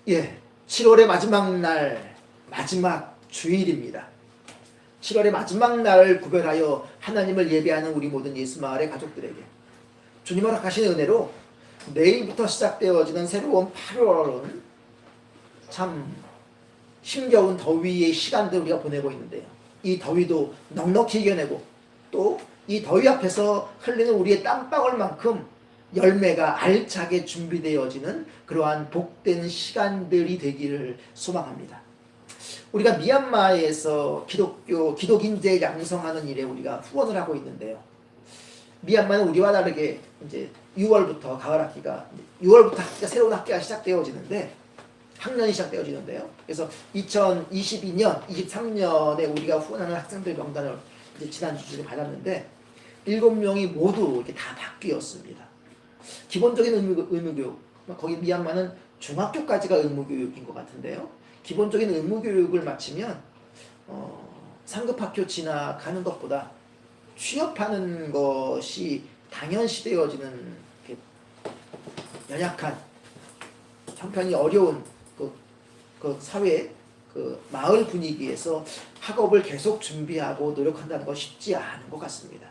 예, 7월의 마지막 날, 마지막 주일입니다. 7월의 마지막 날을 구별하여 하나님을 예배하는 우리 모든 예수마을의 가족들에게 주님 허락하신 은혜로 내일부터 시작되어지는 새로운 8월은 참 힘겨운 더위의 시간들 우리가 보내고 있는데요. 이 더위도 넉넉히 이겨내고 또 이 더위 앞에서 흘리는 우리의 땀방울만큼 열매가 알차게 준비되어지는 그러한 복된 시간들이 되기를 소망합니다. 우리가 미얀마에서 기독인들 양성하는 일에 우리가 후원을 하고 있는데요. 미얀마는 우리와 다르게 이제 6월부터 가을 학기가 6월부터 새로운 학기가 시작되어지는데 학년이 시작되어지는데요. 그래서 2022년, 23년에 우리가 후원하는 학생들 명단을 이제 지난주 중에 받았는데 7명이 모두 이렇게 다 바뀌었습니다. 기본적인 의무교육, 거기 미얀마는 중학교까지가 의무교육인 것 같은데요. 기본적인 의무교육을 마치면 상급학교 진학하는 것보다 취업하는 것이 당연시되어지는 연약한 형편이 어려운 그 사회, 그 마을 분위기에서 학업을 계속 준비하고 노력한다는 건 쉽지 않은 것 같습니다.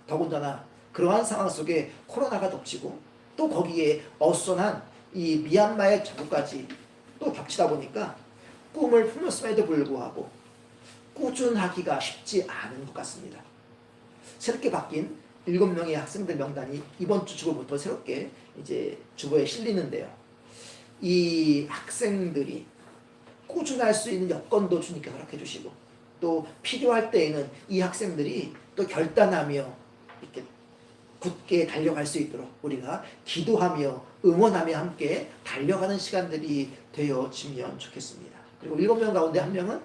더군다나 그러한 상황 속에 코로나가 덮치고 또 거기에 어수선한 이 미얀마의 정부까지 또 겹치다 보니까 꿈을 품었음에도 불구하고 꾸준하기가 쉽지 않은 것 같습니다. 새롭게 바뀐 7명의 학생들 명단이 이번 주 주부터 새롭게 이제 주보에 실리는데요. 이 학생들이 꾸준할 수 있는 여건도 주님께서 허락해 주시고 또 필요할 때에는 이 학생들이 또 결단하며 이렇게 굳게 달려갈 수 있도록 우리가 기도하며 응원하며 함께 달려가는 시간들이 되어지면 좋겠습니다. 그리고 7명 가운데 1명은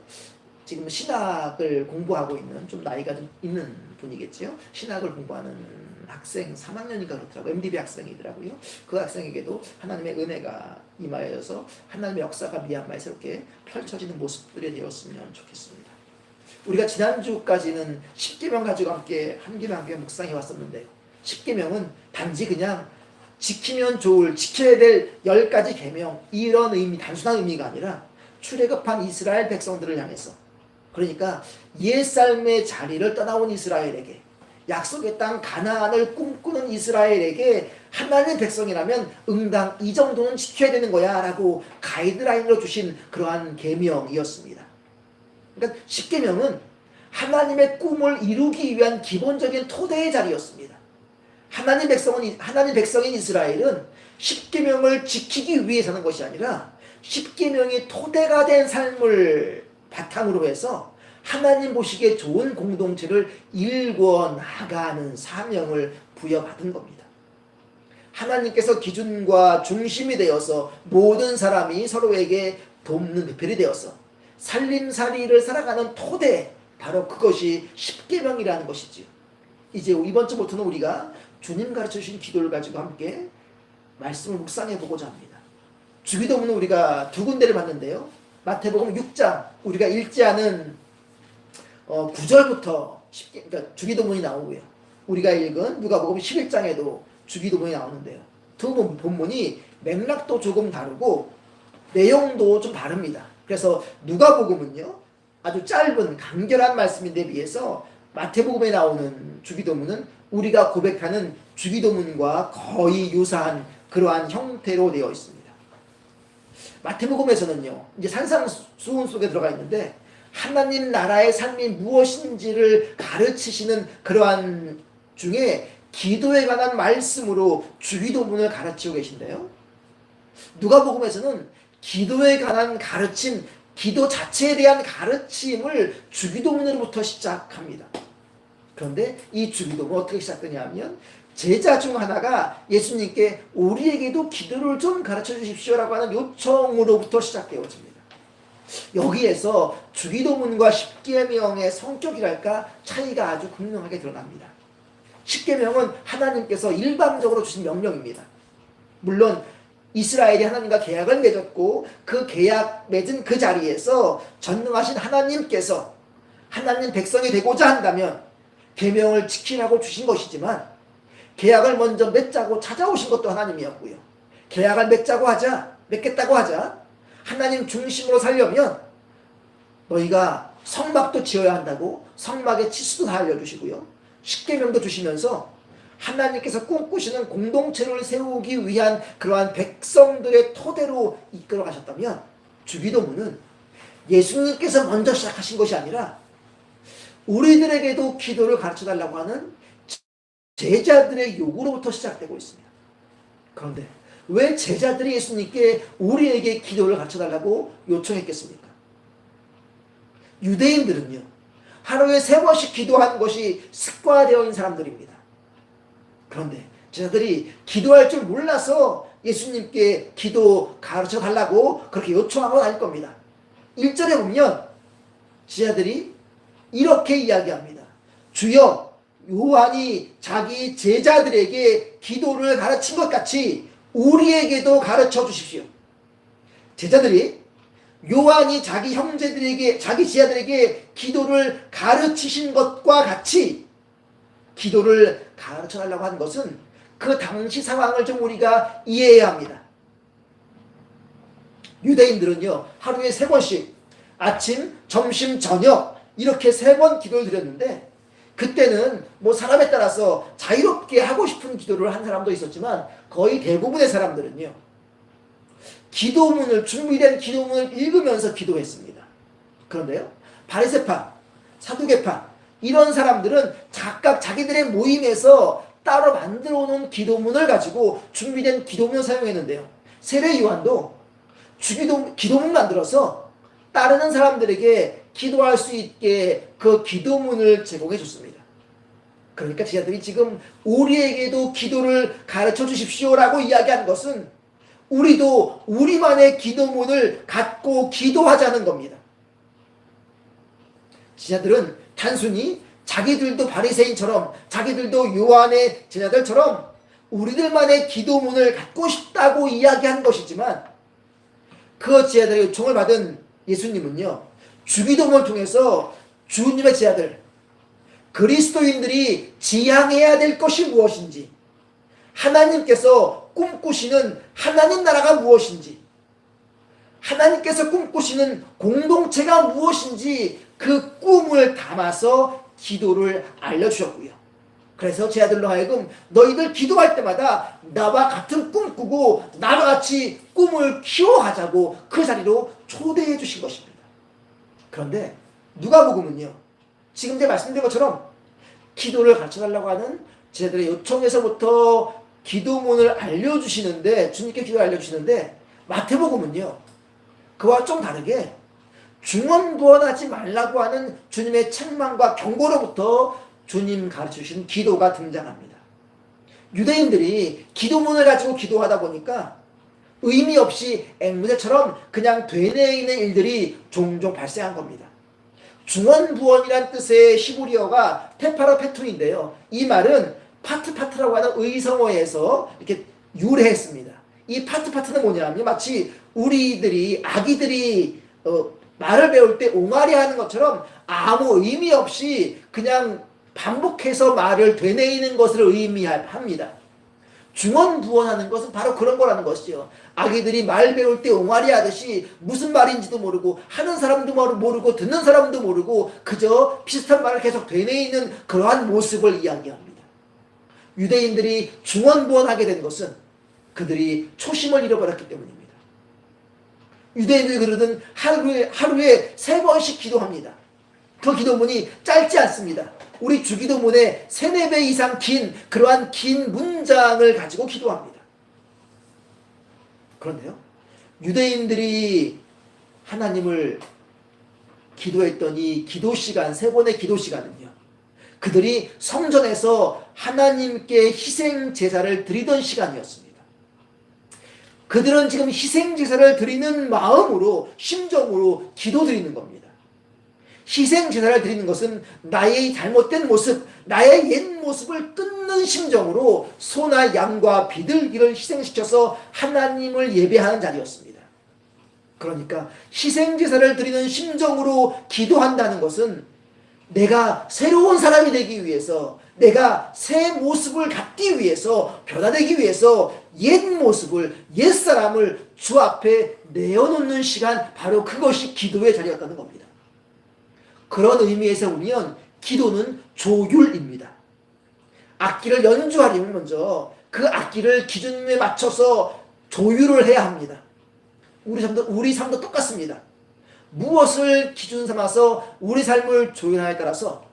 지금 신학을 공부하고 있는 좀 나이가 좀 있는 분이겠죠. 신학을 공부하는 학생 3학년인가 그렇더라고요. MDB 학생이더라고요. 그 학생에게도 하나님의 은혜가 임하여서 하나님의 역사가 미얀마에 새롭게 펼쳐지는 모습들이 되었으면 좋겠습니다. 우리가 지난주까지는 10계명 가지고 함께 묵상해 왔었는데요. 10계명은 단지 그냥 지키면 좋을, 지켜야 될 10가지 계명, 이런 의미, 단순한 의미가 아니라 출애굽한 이스라엘 백성들을 향해서, 그러니까 옛삶의 자리를 떠나온 이스라엘에게, 약속의 땅 가나안을 꿈꾸는 이스라엘에게 하나님의 백성이라면 응당 이 정도는 지켜야 되는 거야 라고 가이드라인으로 주신 그러한 계명이었습니다. 그러니까 10계명은 하나님의 꿈을 이루기 위한 기본적인 토대의 자리였습니다. 하나님 백성인 이스라엘은 10계명을 지키기 위해 사는 것이 아니라 10계명이 토대가 된 삶을 바탕으로 해서 하나님 보시기에 좋은 공동체를 일궈 나가는 사명을 부여받은 겁니다. 하나님께서 기준과 중심이 되어서 모든 사람이 서로에게 돕는 배필이 되어서 살림살이를 살아가는 토대, 바로 그것이 10계명이라는 것이지요. 이제 이번 주부터는 우리가 주님 가르쳐주신 기도를 가지고 함께 말씀을 묵상해 보고자 합니다. 주기도문은 우리가 두 군데를 봤는데요. 마태복음 6장, 우리가 읽지 않은 9절부터 그러니까 주기도문이 나오고요. 우리가 읽은 누가복음 11장에도 주기도문이 나오는데요. 두 본문이 맥락도 조금 다르고 내용도 좀 다릅니다. 그래서 누가복음은요, 아주 짧은 간결한 말씀인데 비해서 마태복음에 나오는 주기도문은 우리가 고백하는 주기도문과 거의 유사한 그러한 형태로 되어 있습니다. 마태복음에서는요, 이제 산상수훈 속에 들어가 있는데 하나님 나라의 삶이 무엇인지를 가르치시는 그러한 중에 기도에 관한 말씀으로 주기도문을 가르치고 계신데요. 누가복음에서는 기도에 관한 가르침, 기도 자체에 대한 가르침을 주기도문으로부터 시작합니다. 그런데 이 주기도문 어떻게 시작되냐 하면 제자 중 하나가 예수님께 우리에게도 기도를 좀 가르쳐 주십시오라고 하는 요청으로부터 시작되어집니다. 여기에서 주기도문과 10계명의 성격이랄까 차이가 아주 극명하게 드러납니다. 10계명은 하나님께서 일방적으로 주신 명령입니다. 물론 이스라엘이 하나님과 계약을 맺었고 그 계약 맺은 그 자리에서 전능하신 하나님께서 하나님 백성이 되고자 한다면 계명을 지키라고 주신 것이지만 계약을 먼저 맺자고 찾아오신 것도 하나님이었고요. 계약을 맺겠다고 하자 하나님 중심으로 살려면 너희가 성막도 지어야 한다고 성막의 치수도 다 알려주시고요. 십계명도 주시면서 하나님께서 꿈꾸시는 공동체를 세우기 위한 그러한 백성들의 토대로 이끌어 가셨다면 주기도문은 예수님께서 먼저 시작하신 것이 아니라 우리들에게도 기도를 가르쳐달라고 하는 제자들의 요구로부터 시작되고 있습니다. 그런데 왜 제자들이 예수님께 우리에게 기도를 가르쳐달라고 요청했겠습니까? 유대인들은요, 하루에 3번씩 기도하는 것이 습관되어 있는 사람들입니다. 그런데 제자들이 기도할 줄 몰라서 예수님께 기도 가르쳐달라고 그렇게 요청한 건 아닐 겁니다. 1절에 보면 제자들이 이렇게 이야기합니다. 주여, 요한이 자기 제자들에게 기도를 가르친 것 같이 우리에게도 가르쳐 주십시오. 제자들이 요한이 자기 형제들에게, 자기 제자들에게 기도를 가르치신 것과 같이 기도를 가르쳐 달라고 하는 것은 그 당시 상황을 좀 우리가 이해해야 합니다. 유대인들은요, 하루에 3번씩 아침, 점심, 저녁 이렇게 3번 기도를 드렸는데, 그때는 뭐 사람에 따라서 자유롭게 하고 싶은 기도를 한 사람도 있었지만 거의 대부분의 사람들은요, 기도문을, 준비된 기도문을 읽으면서 기도했습니다. 그런데요, 바리새파, 사두개파 이런 사람들은 각각 자기들의 모임에서 따로 만들어 놓은 기도문을 가지고 준비된 기도문을 사용했는데요, 세례 요한도 기도문 만들어서 따르는 사람들에게 기도할 수 있게 그 기도문을 제공해 줬습니다. 그러니까 제자들이 지금 우리에게도 기도를 가르쳐 주십시오라고 이야기하는 것은 우리도 우리만의 기도문을 갖고 기도하자는 겁니다. 제자들은 단순히 자기들도 바리새인처럼, 자기들도 요한의 제자들처럼 우리들만의 기도문을 갖고 싶다고 이야기한 것이지만, 그 제자들의 요청을 받은 예수님은요, 주기도문을 통해서 주님의 제자들, 그리스도인들이 지향해야 될 것이 무엇인지, 하나님께서 꿈꾸시는 하나님 나라가 무엇인지, 하나님께서 꿈꾸시는 공동체가 무엇인지 그 꿈을 담아서 기도를 알려주셨고요. 그래서 제자들로 하여금 너희들 기도할 때마다 나와 같은 꿈 꾸고 나와 같이 꿈을 키워가자고 그 자리로 초대해 주신 것입니다. 그런데 누가복음은요, 지금 제가 말씀드린 것처럼 기도를 가르쳐달라고 하는 제자들의 요청에서부터 기도문을 알려주시는데, 주님께 기도를 알려주시는데, 마태복음은요, 그와 좀 다르게 중언부언하지 말라고 하는 주님의 책망과 경고로부터 주님 가르쳐주신 기도가 등장합니다. 유대인들이 기도문을 가지고 기도하다 보니까 의미 없이 앵무새처럼 그냥 되뇌이는 일들이 종종 발생한 겁니다. 중언부언이란 뜻의 히브리어가 페파라페툰인데요, 이 말은 파트파트라고 하는 의성어에서 이렇게 유래했습니다. 이 파트파트는 뭐냐면 마치 우리들이, 아기들이 말을 배울 때 옹알이 하는 것처럼 아무 의미 없이 그냥 반복해서 말을 되뇌이는 것을 의미합니다. 중언부언하는 것은 바로 그런 거라는 것이죠. 아기들이 말 배울 때 옹알이 하듯이 무슨 말인지도 모르고 하는 사람도 모르고 듣는 사람도 모르고 그저 비슷한 말을 계속 되뇌이는 그러한 모습을 이야기합니다. 유대인들이 중언부언하게 된 것은 그들이 초심을 잃어버렸기 때문입니다. 유대인들이 그러던 하루에 3번씩 기도합니다. 그 기도문이 짧지 않습니다. 우리 주기도문의 3-4배 이상 긴 그러한 긴 문장을 가지고 기도합니다. 그런데요, 유대인들이 하나님을 기도했던 이 기도시간, 3번의 기도시간은요, 그들이 성전에서 하나님께 희생제사를 드리던 시간이었습니다. 그들은 지금 희생제사를 드리는 마음으로, 심정으로 기도드리는 겁니다. 희생제사를 드리는 것은 나의 잘못된 모습, 나의 옛 모습을 끊는 심정으로 소나 양과 비둘기를 희생시켜서 하나님을 예배하는 자리였습니다. 그러니까 희생제사를 드리는 심정으로 기도한다는 것은 내가 새로운 사람이 되기 위해서, 내가 새 모습을 갖기 위해서, 변화되기 위해서 옛 모습을, 옛 사람을 주 앞에 내어놓는 시간, 바로 그것이 기도의 자리였다는 겁니다. 그런 의미에서 보면 기도는 조율입니다. 악기를 연주하려면 먼저 그 악기를 기준에 맞춰서 조율을 해야 합니다. 우리 삶도 똑같습니다. 무엇을 기준 삼아서 우리 삶을 조율하냐에 따라서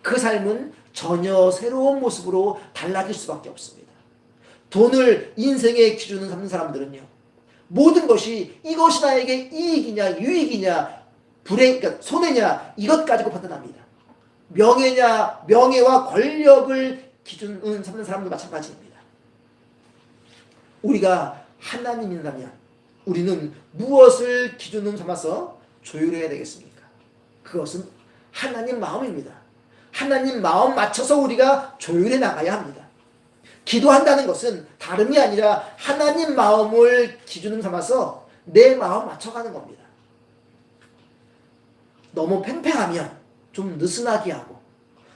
그 삶은 전혀 새로운 모습으로 달라질 수밖에 없습니다. 돈을 인생의 기준으로 삼는 사람들은요, 모든 것이 이것이 나에게 이익이냐 유익이냐 그러니까 손해냐 이것 가지고 판단합니다. 명예와 권력을 기준으로 삼는 사람도 마찬가지입니다. 우리가 하나님이라면 우리는 무엇을 기준으로 삼아서 조율해야 되겠습니까? 그것은 하나님 마음입니다. 하나님 마음 맞춰서 우리가 조율해 나가야 합니다. 기도한다는 것은 다름이 아니라 하나님 마음을 기준으로 삼아서 내 마음 맞춰가는 겁니다. 너무 팽팽하면 좀 느슨하게 하고,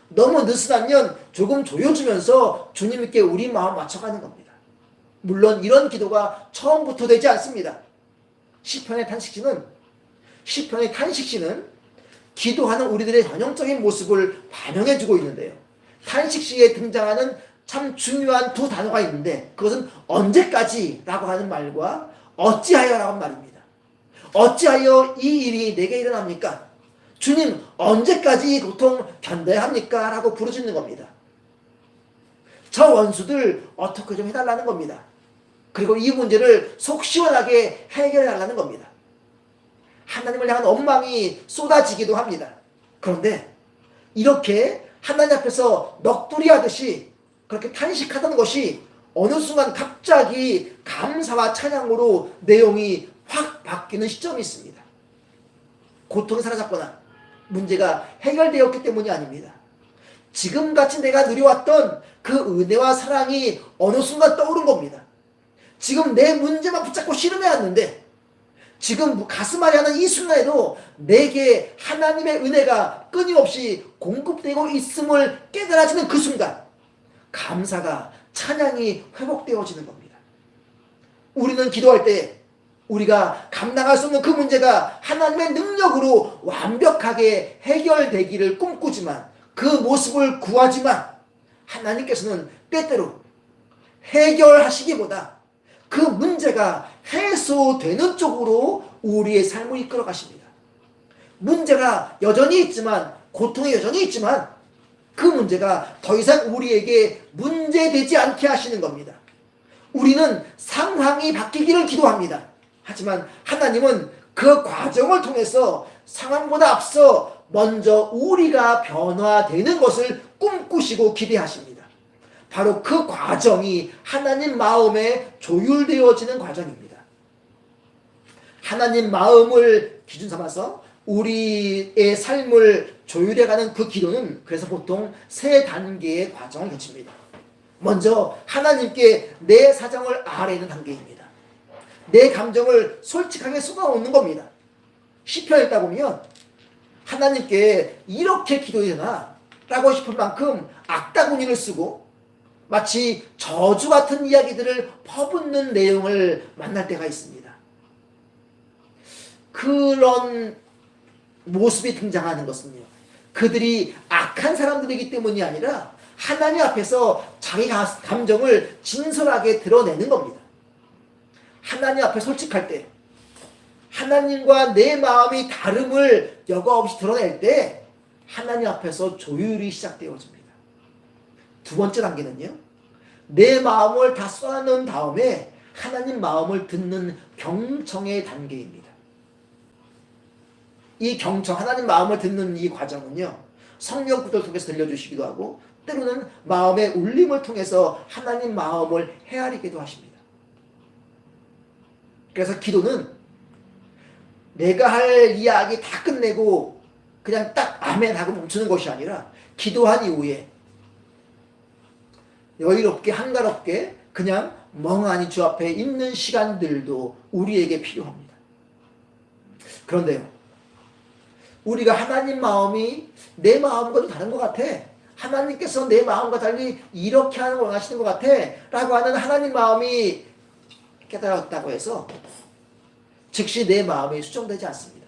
너무 느슨하면 조금 조여주면서 주님께 우리 마음 맞춰가는 겁니다. 물론 이런 기도가 처음부터 되지 않습니다. 시편의 탄식시는 기도하는 우리들의 전형적인 모습을 반영해주고 있는데요. 탄식시에 등장하는 참 중요한 두 단어가 있는데, 그것은 언제까지라고 하는 말과 어찌하여라고 하는 말입니다. 어찌하여 이 일이 내게 일어납니까? 주님, 언제까지 이 고통 견뎌야 합니까? 라고 부르짖는 겁니다. 저 원수들 어떻게 좀 해달라는 겁니다. 그리고 이 문제를 속 시원하게 해결해 달라는 겁니다. 하나님을 향한 원망이 쏟아지기도 합니다. 그런데 이렇게 하나님 앞에서 넋두리 하듯이 그렇게 탄식하던 것이 어느 순간 갑자기 감사와 찬양으로 내용이 확 바뀌는 시점이 있습니다. 고통이 사라졌거나 문제가 해결되었기 때문이 아닙니다. 지금같이 내가 누려왔던 그 은혜와 사랑이 어느 순간 떠오른 겁니다. 지금 내 문제만 붙잡고 씨름해왔는데, 지금 가슴 앓이 하는 이 순간에도 내게 하나님의 은혜가 끊임없이 공급되고 있음을 깨달아지는 그 순간, 감사가, 찬양이 회복되어지는 겁니다. 우리는 기도할 때 우리가 감당할 수 없는 그 문제가 하나님의 능력으로 완벽하게 해결되기를 꿈꾸지만, 그 모습을 구하지만, 하나님께서는 때때로 해결하시기보다 그 문제가 해소되는 쪽으로 우리의 삶을 이끌어 가십니다. 문제가 여전히 있지만, 고통이 여전히 있지만, 그 문제가 더 이상 우리에게 문제되지 않게 하시는 겁니다. 우리는 상황이 바뀌기를 기도합니다. 하지만 하나님은 그 과정을 통해서 상황보다 앞서 먼저 우리가 변화되는 것을 꿈꾸시고 기대하십니다. 바로 그 과정이 하나님 마음에 조율되어지는 과정입니다. 하나님 마음을 기준 삼아서 우리의 삶을 조율해가는 그 기도는 그래서 보통 세 단계의 과정을 거칩니다. 먼저 하나님께 내 사정을 아뢰는 단계입니다. 내 감정을 솔직하게 쏟아놓는 겁니다. 시편 읽다 보면 하나님께 이렇게 기도해야 되나? 라고 싶을 만큼 악다구니를 쓰고 마치 저주 같은 이야기들을 퍼붓는 내용을 만날 때가 있습니다. 그런 모습이 등장하는 것은요, 그들이 악한 사람들이기 때문이 아니라 하나님 앞에서 자기 감정을 진솔하게 드러내는 겁니다. 하나님 앞에 솔직할 때, 하나님과 내 마음이 다름을 여과 없이 드러낼 때 하나님 앞에서 조율이 시작되어집니다. 두 번째 단계는요, 내 마음을 다 쏟아놓은 다음에 하나님 마음을 듣는 경청의 단계입니다. 이 경청, 하나님 마음을 듣는 이 과정은요, 성경 구절을 통해서 들려주시기도 하고, 때로는 마음의 울림을 통해서 하나님 마음을 헤아리기도 하십니다. 그래서 기도는 내가 할 이야기 다 끝내고 그냥 딱 아멘 하고 멈추는 것이 아니라, 기도한 이후에 여유롭게 한가롭게 그냥 멍하니 주 앞에 있는 시간들도 우리에게 필요합니다. 그런데요, 우리가 하나님 마음이 내 마음과도 다른 것 같아. 하나님께서 내 마음과 달리 이렇게 하는 걸 원하시는 것 같아. 라고 하는 하나님 마음이 깨달았다고 해서 즉시 내 마음이 수정되지 않습니다.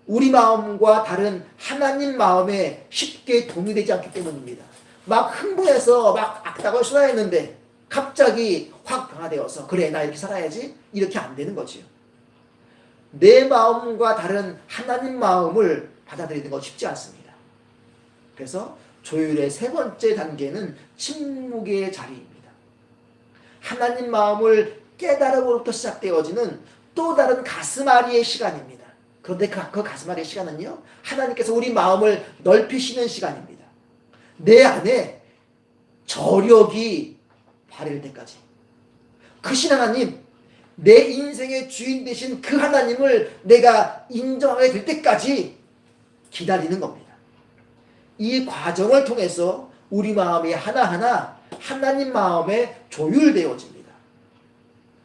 우리 마음과 다른 하나님 마음에 쉽게 동의되지 않기 때문입니다. 막 흥분해서 막 악당을 쏟아냈는데 갑자기 확 변화되어서 그래 나 이렇게 살아야지 이렇게 안 되는 거지요. 내 마음과 다른 하나님 마음을 받아들이는 건 쉽지 않습니다. 그래서 조율의 세 번째 단계는 침묵의 자리입니다. 하나님 마음을 깨달음으로부터 시작되어지는 또 다른 가슴앓이의 시간입니다. 그런데 그 가슴앓이의 시간은요, 하나님께서 우리 마음을 넓히시는 시간입니다. 내 안에 저력이 발휘될 때까지. 크신 하나님, 내 인생의 주인 되신 그 하나님을 내가 인정하게 될 때까지 기다리는 겁니다. 이 과정을 통해서 우리 마음이 하나하나 하나님 마음에 조율되어집니다.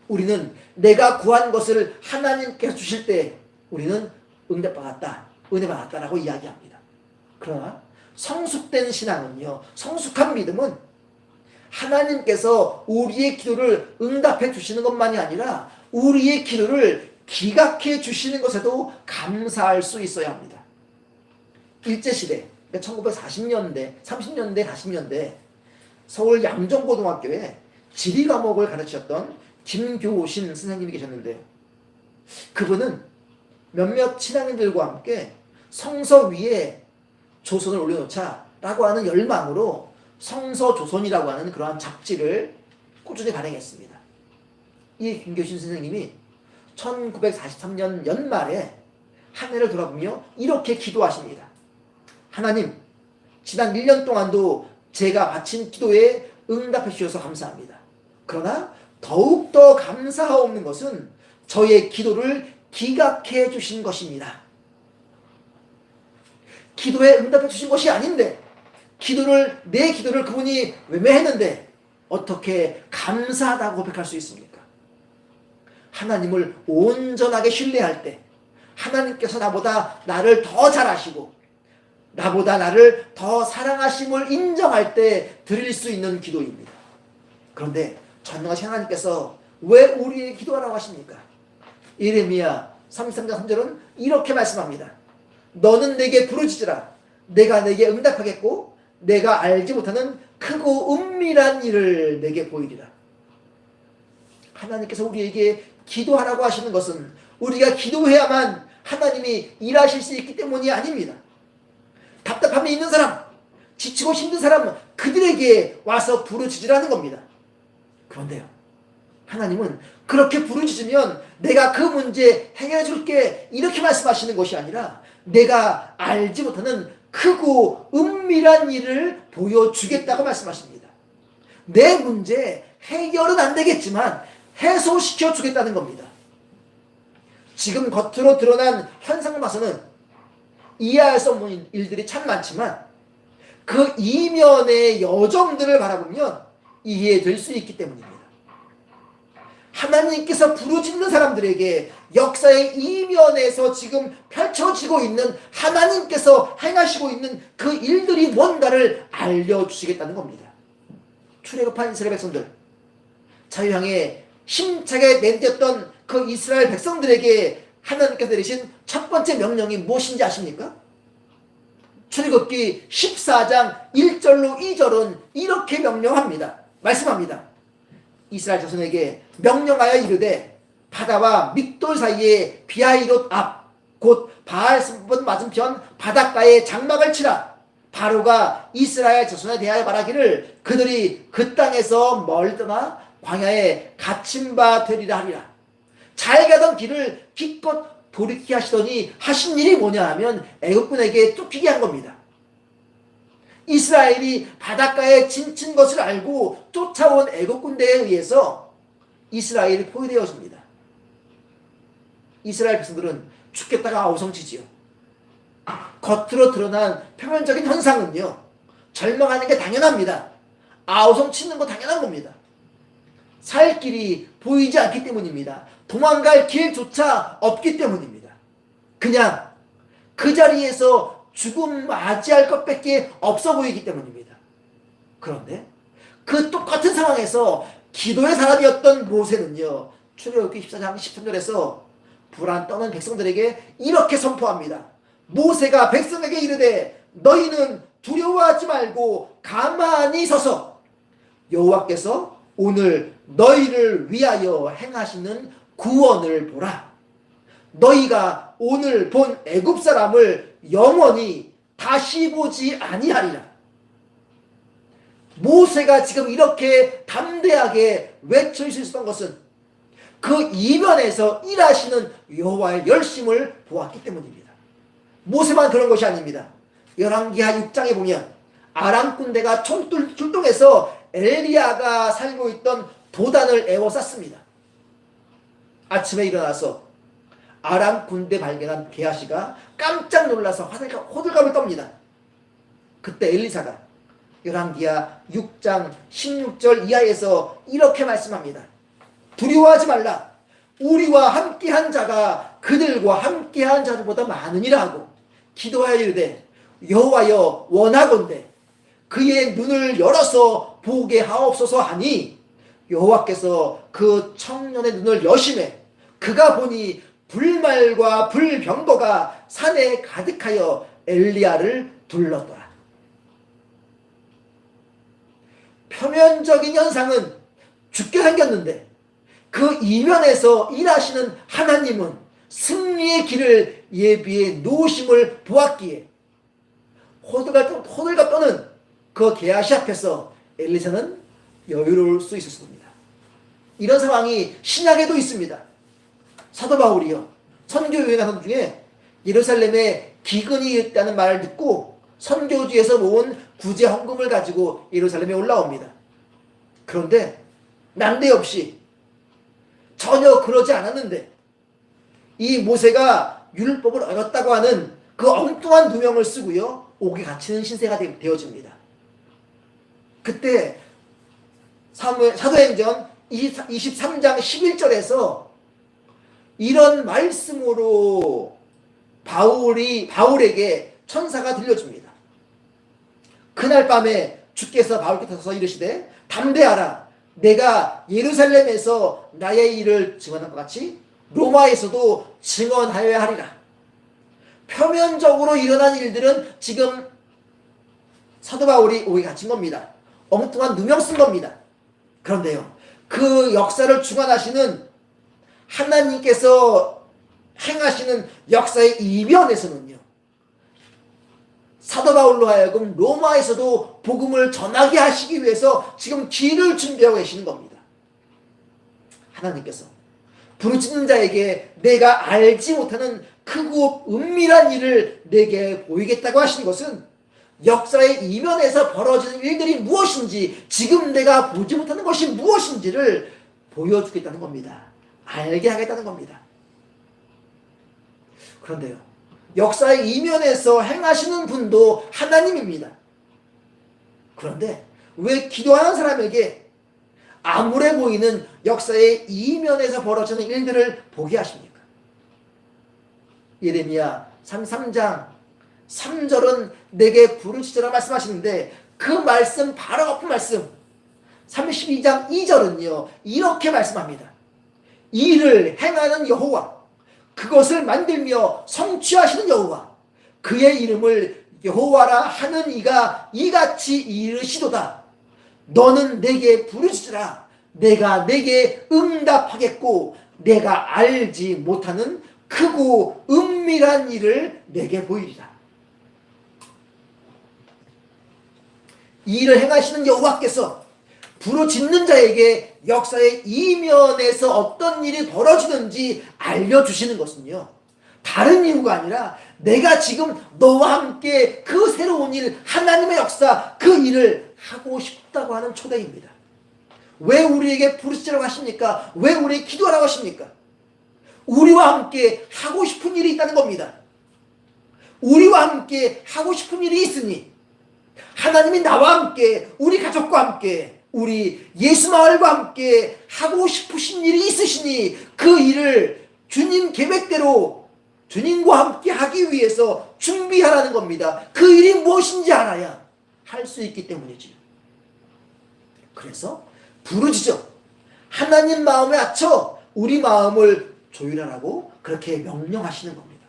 우리는 내가 구한 것을 하나님께서 주실 때 우리는 응답받았다, 은혜받았다라고 이야기합니다. 그러나 성숙된 신앙은요, 성숙한 믿음은 하나님께서 우리의 기도를 응답해 주시는 것만이 아니라 우리의 기도를 기각해 주시는 것에도 감사할 수 있어야 합니다. 일제시대, 1940년대, 30년대, 40년대 서울 양정고등학교에 지리 과목을 가르치셨던 김교신 선생님이 계셨는데요. 그분은 몇몇 신앙인들과 함께 성서 위에 조선을 올려놓자라고 하는 열망으로 성서조선이라고 하는 그러한 잡지를 꾸준히 발행했습니다. 이 김교신 선생님이 1943년 연말에 한 해를 돌아보며 이렇게 기도하십니다. 하나님, 지난 1년 동안도 제가 바친 기도에 응답해 주셔서 감사합니다. 그러나 더욱더 감사하옵는 것은 저의 기도를 기각해 주신 것입니다. 기도에 응답해 주신 것이 아닌데 내 기도를 그분이 외면했는데 어떻게 감사하다고 고백할 수 있습니까? 하나님을 온전하게 신뢰할 때 하나님께서 나보다 나를 더 잘 아시고 나보다 나를 더 사랑하심을 인정할 때 드릴 수 있는 기도입니다. 그런데 전능하신 하나님께서 왜 우리의 기도하라고 하십니까? 예레미야 33장 3절은 이렇게 말씀합니다. 너는 내게 부르짖으라. 내가 내게 응답하겠고 내가 알지 못하는 크고 은밀한 일을 내게 보이리라. 하나님께서 우리에게 기도하라고 하시는 것은 우리가 기도해야만 하나님이 일하실 수 있기 때문이 아닙니다. 답답함이 있는 사람, 지치고 힘든 사람은 그들에게 와서 부르짖으라는 겁니다. 그런데요, 하나님은 그렇게 부르짖으면 내가 그 문제 해결해 줄게 이렇게 말씀하시는 것이 아니라 내가 알지 못하는 크고 은밀한 일을 보여주겠다고 말씀하십니다. 내 문제 해결은 안 되겠지만 해소시켜 주겠다는 겁니다. 지금 겉으로 드러난 현상을 봐서는 이해할 수 없는 일들이 참 많지만 그 이면의 여정들을 바라보면 이해될 수 있기 때문입니다. 하나님께서 부르짖는 사람들에게 역사의 이면에서 지금 펼쳐지고 있는 하나님께서 행하시고 있는 그 일들이 뭔가를 알려주시겠다는 겁니다. 출애굽한 이스라엘 백성들, 자유향에 힘차게 내디뎠던 그 이스라엘 백성들에게 하나님께서 내리신 첫 번째 명령이 무엇인지 아십니까? 출애굽기 14장 1절로 2절은 이렇게 명령합니다. 말씀합니다. 이스라엘 자손에게 명령하여 이르되 바다와 믹돌 사이에 비하이롯 앞 곧 바알스본 맞은편 바닷가에 장막을 치라. 바로가 이스라엘 자손에 대하여 말하기를 그들이 그 땅에서 멀리 떠나 광야에 갇힌 바 되리라 하리라. 잘 가던 길을 기껏 돌이키게 하시더니 하신 일이 뭐냐 하면 애국군에게 쫓기게 한 겁니다. 이스라엘이 바닷가에 진친 것을 알고 쫓아온 애국군대에 의해서 이스라엘이 포위되었습니다. 이스라엘 백성들은 죽겠다가 아우성치지요. 겉으로 드러난 표면적인 현상은요, 절망하는 게 당연합니다. 아우성치는 거 당연한 겁니다. 살 길이 보이지 않기 때문입니다. 도망갈 길조차 없기 때문입니다. 그냥 그 자리에서 죽음 맞이할 것밖에 없어 보이기 때문입니다. 그런데 그 똑같은 상황에서 기도의 사람이었던 모세는요, 출애굽기 14장 13절에서 불안 떠는 백성들에게 이렇게 선포합니다. 모세가 백성에게 이르되 너희는 두려워하지 말고 가만히 서서 여호와께서 오늘 너희를 위하여 행하시는 구원을 보라. 너희가 오늘 본 애굽 사람을 영원히 다시 보지 아니하리라. 모세가 지금 이렇게 담대하게 외칠 수 있었던 것은 그 이면에서 일하시는 여호와의 열심을 보았기 때문입니다. 모세만 그런 것이 아닙니다. 열왕기하 6장에 보면 아람 군대가 출동해서 엘리야가 살고 있던 도단을 에워쌌습니다. 아침에 일어나서 아람 군대 발견한 게하시가 깜짝 놀라서 호들갑을 떱니다. 그때 엘리사가 열왕기하 6장 16절 이하에서 이렇게 말씀합니다. 두려워하지 말라. 우리와 함께한 자가 그들과 함께한 자들보다 많으니라 하고 기도하여 이르되 여호와여 원하건대 그의 눈을 열어서 보게 하옵소서 하니 여호와께서 그 청년의 눈을 여심해 그가 보니 불말과 불병거가 산에 가득하여 엘리야를 둘렀더라. 표면적인 현상은 죽게 생겼는데 그 이면에서 일하시는 하나님은 승리의 길을 예비해 놓으심을 보았기에 호들갑 떠는 그 게하시 앞에서 엘리사는 여유로울 수 있었습니다. 이런 상황이 신약에도 있습니다. 사도 바울이요, 선교 여행하는 중에 예루살렘에 기근이 있다는 말을 듣고 선교지에서 모은 구제 헌금을 가지고 예루살렘에 올라옵니다. 그런데 난데없이 전혀 그러지 않았는데 이 모세가 율법을 어겼다고 하는 그 엉뚱한 누명을 쓰고요, 옥에 갇히는 신세가 되어집니다. 그때 사도행전 23장 11절에서 이런 말씀으로 바울에게 천사가 들려줍니다. 그날 밤에 주께서 바울께서 이르시되 담대하라. 내가 예루살렘에서 나의 일을 증언한 것 같이 로마에서도 증언하여야 하리라. 표면적으로 일어난 일들은 지금 사도 바울이 옥에 갇힌 겁니다. 엉뚱한 누명 쓴 겁니다. 그런데요, 그 역사를 주관하시는 하나님께서 행하시는 역사의 이면에서는요, 사도 바울로 하여금 로마에서도 복음을 전하게 하시기 위해서 지금 길을 준비하고 계시는 겁니다. 하나님께서 부르짖는 자에게 내가 알지 못하는 크고 은밀한 일을 내게 보이겠다고 하시는 것은 역사의 이면에서 벌어지는 일들이 무엇인지, 지금 내가 보지 못하는 것이 무엇인지를 보여주겠다는 겁니다. 알게 하겠다는 겁니다. 그런데요, 역사의 이면에서 행하시는 분도 하나님입니다. 그런데 왜 기도하는 사람에게 암울해 보이는 역사의 이면에서 벌어지는 일들을 보게 하십니까? 예레미야 33장 3절은 내게 부르짖으라 말씀하시는데 그 말씀 바로 엎은 말씀 32장 2절은요 이렇게 말씀합니다. 이를 행하는 여호와, 그것을 만들며 성취하시는 여호와, 그의 이름을 여호와라 하는 이가 이같이 이르시도다. 너는 내게 부르짖으라. 내가 내게 응답하겠고 내가 알지 못하는 크고 은밀한 일을 내게 보이리라. 이 일을 행하시는 여호와께서 부르짖는 자에게 역사의 이면에서 어떤 일이 벌어지는지 알려주시는 것은요, 다른 이유가 아니라 내가 지금 너와 함께 그 새로운 일, 하나님의 역사, 그 일을 하고 싶다고 하는 초대입니다. 왜 우리에게 부르짖으라고 하십니까? 왜 우리에게 기도하라고 하십니까? 우리와 함께 하고 싶은 일이 있다는 겁니다. 우리와 함께 하고 싶은 일이 있으니 하나님이 나와 함께, 우리 가족과 함께, 우리 예수마을과 함께 하고 싶으신 일이 있으시니 그 일을 주님 계획대로 주님과 함께 하기 위해서 준비하라는 겁니다. 그 일이 무엇인지 알아야 할 수 있기 때문이지요. 그래서 부르짖어 하나님 마음에 맞춰 우리 마음을 조율하라고 그렇게 명령하시는 겁니다.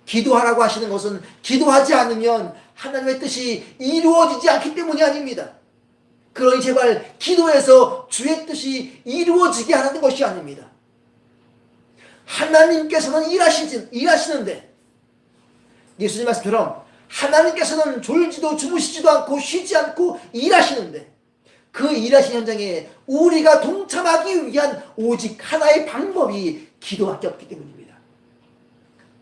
기도하라고 하시는 것은 기도하지 않으면 하나님의 뜻이 이루어지지 않기 때문이 아닙니다. 그러니 제발 기도해서 주의 뜻이 이루어지게 하라는 것이 아닙니다. 하나님께서는 일하시는데 예수님 말씀처럼 하나님께서는 졸지도 주무시지도 않고 쉬지 않고 일하시는데 그 일하신 현장에 우리가 동참하기 위한 오직 하나의 방법이 기도밖에 없기 때문입니다.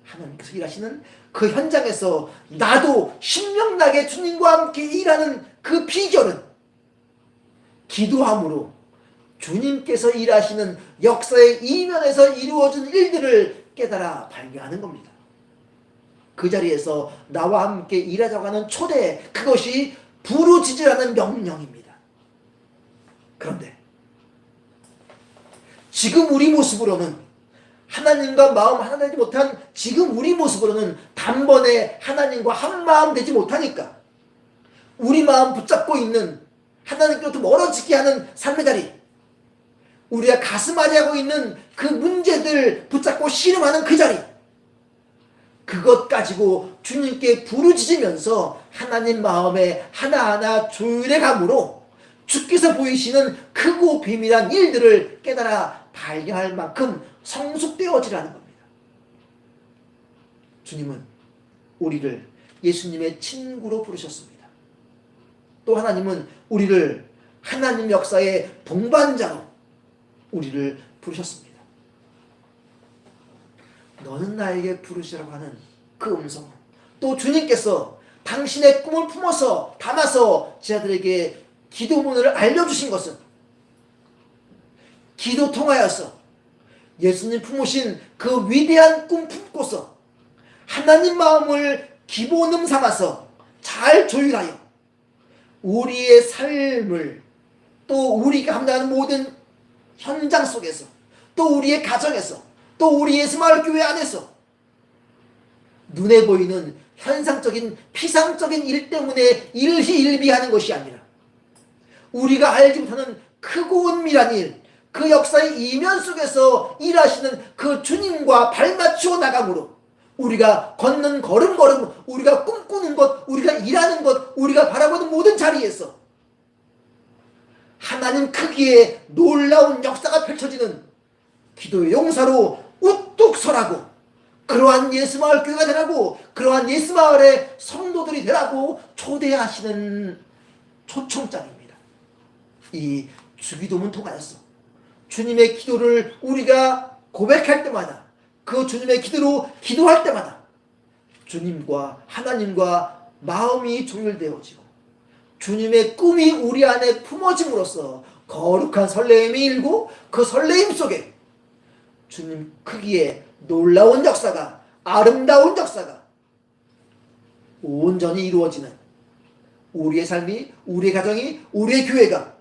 하나님께서 일하시는 그 현장에서 나도 신명나게 주님과 함께 일하는 그 비결은 기도함으로 주님께서 일하시는 역사의 이면에서 이루어진 일들을 깨달아 발견하는 겁니다. 그 자리에서 나와 함께 일하자고 하는 초대, 그것이 부르짖으라는 명령입니다. 그런데 지금 우리 모습으로는 하나님과 마음 하나 되지 못한 지금 우리 모습으로는 단번에 하나님과 한 마음 되지 못하니까 우리 마음 붙잡고 있는 하나님께로부터 멀어지게 하는 삶의 자리, 우리가 가슴앓이하고 있는 그 문제들 붙잡고 씨름하는 그 자리, 그것 가지고 주님께 부르짖으면서 하나님 마음에 하나하나 조율해 감으로 주께서 보이시는 크고 비밀한 일들을 깨달아 발견할 만큼 성숙되어지라는 겁니다. 주님은 우리를 예수님의 친구로 부르셨습니다. 또 하나님은 우리를 하나님 역사의 동반자로 우리를 부르셨습니다. 너는 나에게 부르시라고 하는 그 음성, 또 주님께서 당신의 꿈을 품어서 담아서 제자들에게 기도문을 알려주신 것은 기도 통하여서 예수님 품으신 그 위대한 꿈 품고서 하나님 마음을 기본음 삼아서 잘 조율하여 우리의 삶을 또 우리가 감당하는 모든 현장 속에서 또 우리의 가정에서 또 우리 예수마을교회 안에서 눈에 보이는 현상적인 피상적인 일 때문에 일희일비하는 것이 아니라 우리가 알지 못하는 크고 은밀한 일, 그 역사의 이면 속에서 일하시는 그 주님과 발맞추어 나감으로 우리가 걷는 걸음걸음, 우리가 꿈꾸는 것, 우리가 일하는 것, 우리가 바라보는 모든 자리에서 하나님 크기의 놀라운 역사가 펼쳐지는 기도의 용사로 우뚝 서라고, 그러한 예수마을 교회가 되라고, 그러한 예수마을의 성도들이 되라고 초대하시는 초청장입니다. 이 주기도문 통하여서 주님의 기도를 우리가 고백할 때마다, 그 주님의 기도로 기도할 때마다 주님과 하나님과 마음이 조율되어지고 주님의 꿈이 우리 안에 품어짐으로써 거룩한 설레임이 일고 그 설레임 속에 주님 크기의 놀라운 역사가, 아름다운 역사가 온전히 이루어지는 우리의 삶이, 우리의 가정이, 우리의 교회가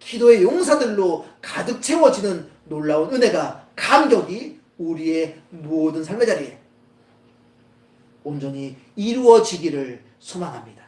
기도의 용사들로 가득 채워지는 놀라운 은혜가, 감격이 우리의 모든 삶의 자리에 온전히 이루어지기를 소망합니다.